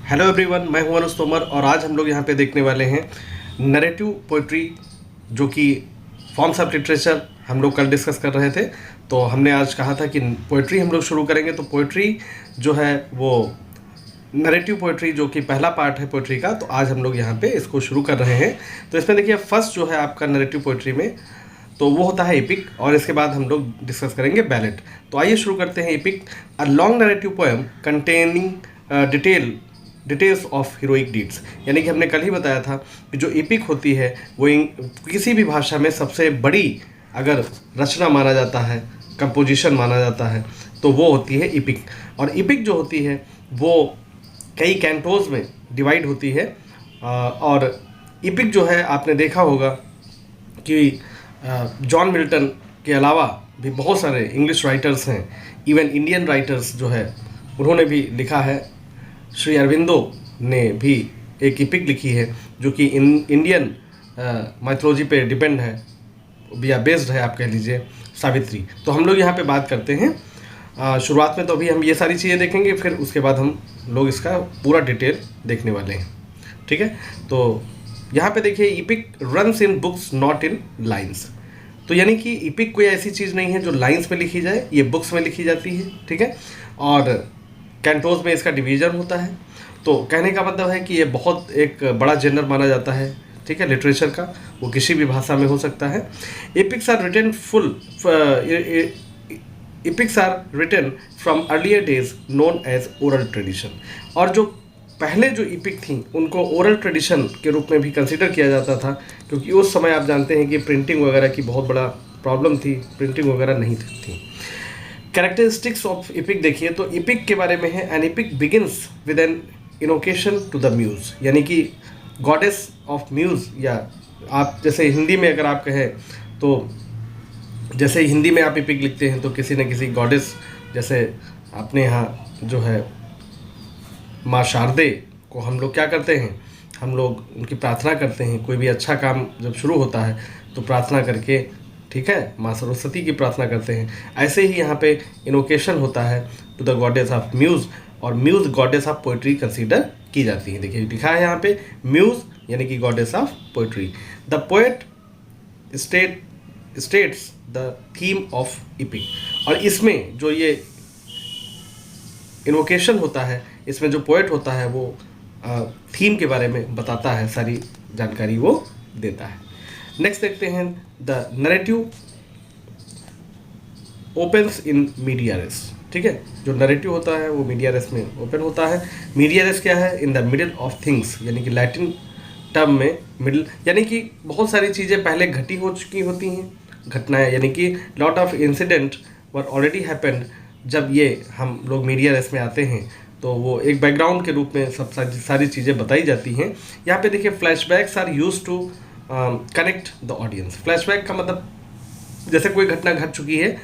Hello everyone, मैं हूं अनुज तोमर और आज हम लोग यहाँ पे देखने वाले हैं नरेटिव पोइट्री, जो कि फॉर्म्स ऑफ लिटरेचर हम लोग कल डिस्कस कर रहे थे। तो हमने आज कहा था कि पोइट्री हम लोग शुरू करेंगे। तो पोइट्री जो है वो नरेटिव पोइट्री, जो कि पहला पार्ट है पोइट्री का, तो आज हम लोग यहाँ पे इसको शुरू कर रहे हैं। तो इसमें देखिए फर्स्ट जो है आपका नरेटिव पोइट्री में, तो वो होता है एपिक, और इसके बाद हम लोग डिस्कस करेंगे बैलेट। तो आइए शुरू करते हैं epic. A long narrative poem containing details of heroic deeds. यानी कि हमने कल ही बताया था कि जो एपिक होती है वो किसी भी भाषा में सबसे बड़ी अगर रचना माना जाता है, कंपोजिशन माना जाता है, तो वो होती है एपिक। और एपिक जो होती है वो कई कैंटोज में डिवाइड होती है। और एपिक जो है आपने देखा होगा कि जॉन मिल्टन के अलावा भी बहुत सारे इंग्लिश राइटर्स हैं, इवन इंडियन राइटर्स जो है उन्होंने भी लिखा है। श्री अरविंदो ने भी एक एपिक लिखी है जो कि इंडियन माइथोलॉजी पे डिपेंड है, या बेस्ड है, आप कह लीजिए, सावित्री। तो हम लोग यहाँ पे बात करते हैं शुरुआत में। तो अभी हम ये सारी चीज़ें देखेंगे, फिर उसके बाद हम लोग इसका पूरा डिटेल देखने वाले हैं, ठीक है। तो यहाँ पे देखिए, epic runs in books not in lines. तो यानी कि एपिक कोई ऐसी चीज़ नहीं है जो लाइन्स में लिखी जाए, ये बुक्स में लिखी जाती है, ठीक है। और कैंटोज में इसका डिवीज़न होता है। तो कहने का मतलब है कि ये बहुत एक बड़ा जेनर माना जाता है, ठीक है, लिटरेचर का। वो किसी भी भाषा में हो सकता है। Epics are written from earlier days known as oral tradition. और जो पहले जो एपिक थी उनको ओरल ट्रेडिशन के रूप में भी कंसिडर किया जाता था, क्योंकि उस समय आप जानते हैं कि प्रिंटिंग वगैरह की बहुत बड़ा प्रॉब्लम थी, प्रिंटिंग वगैरह नहीं थी। कैरेक्टरिस्टिक्स ऑफ एपिक देखिए, तो एपिक के बारे में है, an epic begins with an invocation to the muse. यानी कि गॉडेस ऑफ म्यूज, या आप जैसे हिंदी में अगर आप कहें तो जैसे हिंदी में आप एपिक लिखते हैं तो किसी न किसी गॉडेस, जैसे अपने यहाँ जो है माँ शारदे को हम लोग क्या करते हैं, हम लोग उनकी प्रार्थना करते हैं। कोई भी अच्छा काम जब शुरू होता है तो प्रार्थना करके, ठीक है, माँ सरस्वती की प्रार्थना करते हैं। ऐसे ही यहाँ पे इनोकेशन होता है to the goddess of muse, और muse goddess of poetry consider की जाती है। देखिए लिखा है यहाँ पे म्यूज़ यानी कि goddess of poetry. The poet states the theme of epic. और इसमें जो ये इनोकेशन होता है, इसमें जो पोएट होता है वो थीम के बारे में बताता है, सारी जानकारी वो देता है। नेक्स्ट देखते हैं, the narrative opens in medias res. ठीक है, जो नरेटिव होता है वो मीडिया रेस में ओपन होता है। मीडिया रेस क्या है? In the middle of things, यानी कि लैटिन टर्म में मिडिल, यानी कि बहुत सारी चीज़ें पहले घटी हो चुकी होती हैं, घटनाएं, यानी कि lot of incident were already happened. जब ये हम लोग मीडिया रेस में आते हैं तो वो एक बैकग्राउंड के रूप में सब सारी चीज़ें बताई जाती हैं। यहाँ पे देखिए, flashbacks are used to connect the audience. Flashback का मतलब जैसे कोई घटना घट चुकी है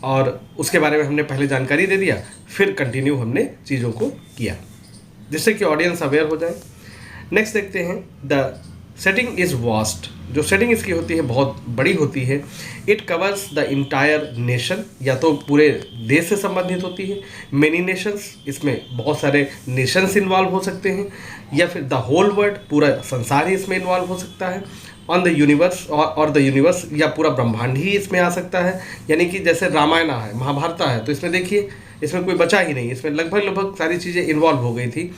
और उसके बारे में हमने पहले जानकारी दे दिया, फिर कंटिन्यू हमने चीज़ों को किया जिससे कि ऑडियंस अवेयर हो जाए। नेक्स्ट देखते हैं, द सेटिंग इज़ वास्ट। जो सेटिंग इसकी होती है बहुत बड़ी होती है। It covers the entire nation, या तो पूरे देश से संबंधित होती है। मेनी नेशंस, इसमें बहुत सारे नेशंस इन्वॉल्व हो सकते हैं, या फिर द होल वर्ल्ड, पूरा संसार ही इसमें इन्वॉल्व हो सकता है। ऑन द यूनिवर्स, और द यूनिवर्स, या पूरा ब्रह्मांड ही इसमें आ सकता है। यानी कि जैसे रामायण है, महाभारत है, तो इसमें देखिए इसमें कोई बचा ही नहीं, इसमें लगभग सारी चीज़ें इन्वॉल्व हो गई थी।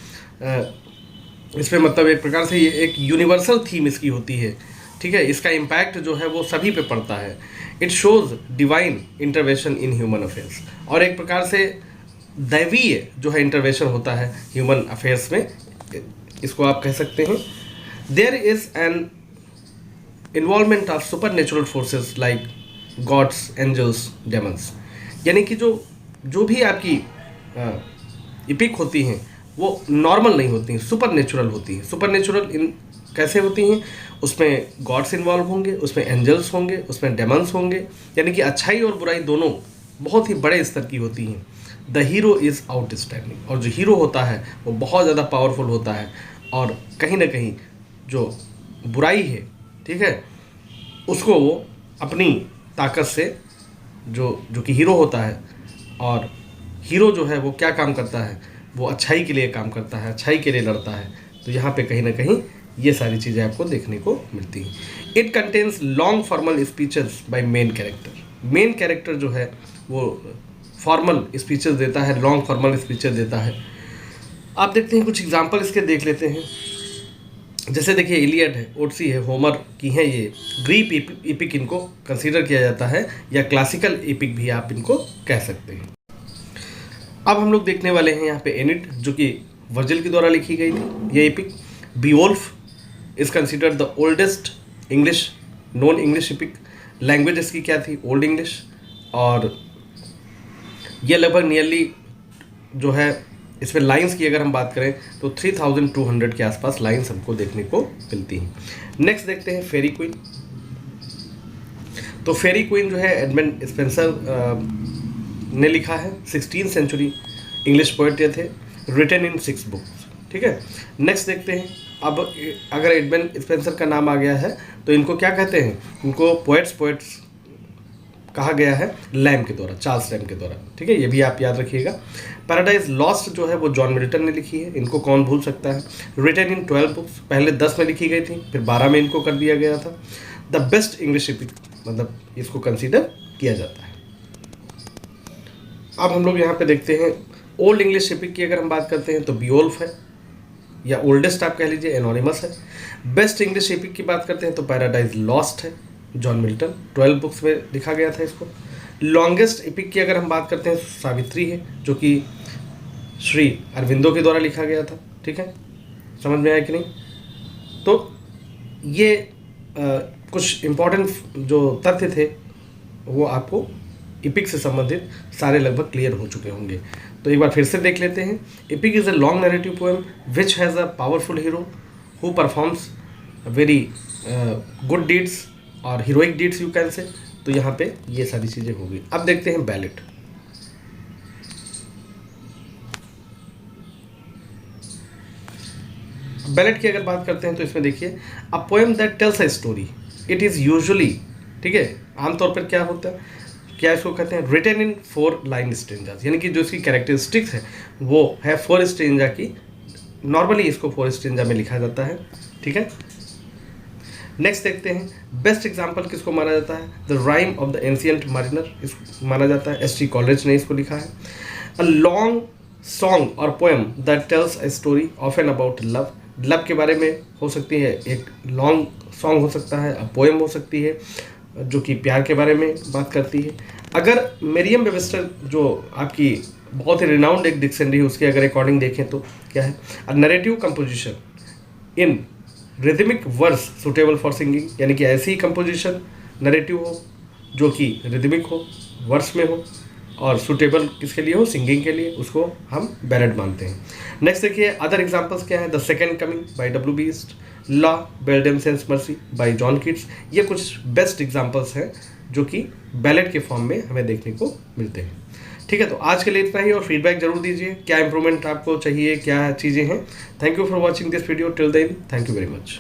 इसमें मतलब एक प्रकार से ये एक यूनिवर्सल थीम इसकी होती है, ठीक है। इसका इम्पैक्ट जो है वो सभी पे पड़ता है। It shows divine intervention in human affairs, और एक प्रकार से दैवीय जो है इंटरवेंशन होता है ह्यूमन अफेयर्स में, इसको आप कह सकते हैं। There is an involvement of supernatural forces like gods, angels, demons. यानी कि जो भी आपकी एपिक होती हैं वो नॉर्मल नहीं होती हैं, सुपर नेचुरल होती हैं। सुपर नेचुरल इन कैसे होती हैं? उसमें गॉड्स इन्वॉल्व होंगे, उसमें एंजल्स होंगे, उसमें डेमन्स होंगे, यानी कि अच्छाई और बुराई दोनों बहुत ही बड़े स्तर की होती हैं। द हीरो इज़ आउटस्टैंडिंग, और जो हीरो होता है वो बहुत ज़्यादा पावरफुल होता है, और कहीं ना कहीं जो बुराई है, ठीक है, उसको वो अपनी ताकत से जो कि हीरो होता है, और हीरो जो है वो क्या काम करता है, वो अच्छाई के लिए काम करता है, अच्छाई के लिए लड़ता है। तो यहाँ पे कहीं ना कहीं ये सारी चीज़ें आपको देखने को मिलती हैं। It contains long formal speeches by main character. Main character जो है वो फॉर्मल स्पीचेस देता है, लॉन्ग फॉर्मल स्पीचेस देता है। आप देखते हैं कुछ एग्जाम्पल इसके देख लेते हैं। जैसे देखिए इलियड है, ओडिसी है, होमर की हैं ये। ग्रीक एपिक इनको कंसीडर किया जाता है, या क्लासिकल एपिक भी आप इनको कह सकते हैं। अब हम लोग देखने वाले हैं यहाँ पे एनिड, जो कि वर्जिल के द्वारा लिखी गई थी ये epic. Beowulf is considered the oldest English non English epic. Language इसकी क्या थी? Old English. और ये लगभग नियरली जो है इसमें लाइंस की अगर हम बात करें तो 3200 के आसपास लाइंस हमको देखने को मिलती हैं। नेक्स्ट देखते हैं फेरी क्वीन। तो फेरी क्वीन जो है एडमंड स्पेंसर ने लिखा है। 16th सेंचुरी इंग्लिश पोएट थे, रिटन इन 6 बुक्स। ठीक है, नेक्स्ट देखते हैं। अब अगर एडमंड स्पेंसर का नाम आ गया है तो इनको क्या कहते हैं? इनको पोएट्स कहा गया है लैम के द्वारा, चार्ल्स लैम के द्वारा। ठीक है, ये भी आप याद रखिएगा। पैराडाइज लॉस्ट जो है वो जॉन मिल्टन ने लिखी है, इनको कौन भूल सकता है। रिटन इन 12 बुक्स, पहले 10 में लिखी गई थी, फिर 12 में इनको कर दिया गया था। द बेस्ट इंग्लिश एपिक, मतलब इसको कंसीडर किया जाता है। अब हम लोग यहाँ पे देखते हैं ओल्ड इंग्लिश एपिक की अगर हम बात करते हैं तो बीओल्फ है, या ओल्डेस्ट आप कह लीजिए, एनोनिमस है। बेस्ट इंग्लिश एपिक की बात करते हैं तो पैराडाइज लॉस्ट है, जॉन मिल्टन, 12 बुक्स में लिखा गया था इसको। लॉन्गेस्ट एपिक की अगर हम बात करते हैं तो सावित्री है, जो कि श्री अरविंदो के द्वारा लिखा गया था। ठीक है, समझ में आया कि नहीं? तो ये कुछ इम्पोर्टेंट जो तथ्य थे वो आपको एपिक से संबंधित सारे लगभग क्लियर हो चुके होंगे। तो एक बार फिर से देख लेते हैं। Epic is a long narrative poem which has a powerful hero who performs very good deeds और heroic deeds you can say. तो यहाँ पे ये सारी चीज़ें होगी। अब देखते हैं बैलेट। बैलेट की अगर बात करते हैं तो इसमें देखिए, a poem that tells a story, it is usually, ठीक है, आमतौर पर क्या होता है, क्या इसको कहते हैं, रिटन इन 4 लाइन स्ट्रेंजास, यानी कि जो इसकी कैरेक्टरिस्टिक्स है वो है 4 स्ट्रेंजा की। नॉर्मली इसको 4 स्ट्रेंजा में लिखा जाता है। ठीक है, नेक्स्ट देखते हैं बेस्ट एग्जाम्पल किसको माना जाता है? The rime of the ancient mariner इसको माना जाता है। एस टी कॉलेज ने इसको लिखा है। अ लॉन्ग सॉन्ग और poem that tells a story often about love, love के बारे में हो सकती है, एक लॉन्ग सॉन्ग हो सकता है, अ पोएम हो सकती है जो कि प्यार के बारे में बात करती है। अगर मेरियम वेबस्टर जो आपकी बहुत ही रिनाउंड एक डिक्शनरी है उसके अगर अकॉर्डिंग देखें तो क्या है, a narrative composition in rhythmic verse suitable for singing, यानी कि ऐसी कंपोजिशन नरेटिव हो जो कि रिदमिक हो, वर्स में हो और सुटेबल किसके लिए हो? सिंगिंग के लिए, उसको हम बैलेड मानते हैं। नेक्स्ट देखिए अदर एग्जांपल्स क्या है? The second coming by W B ईस्ट, la belle dame sans merci by John Keats. ये कुछ बेस्ट एग्जांपल्स हैं जो कि बैलेड के फॉर्म में हमें देखने को मिलते हैं। ठीक है, तो आज के लिए इतना ही और फीडबैक जरूर दीजिए, क्या इंप्रूवमेंट आपको चाहिए, क्या चीज़ें हैं। Thank you for watching this video till then, thank you very much.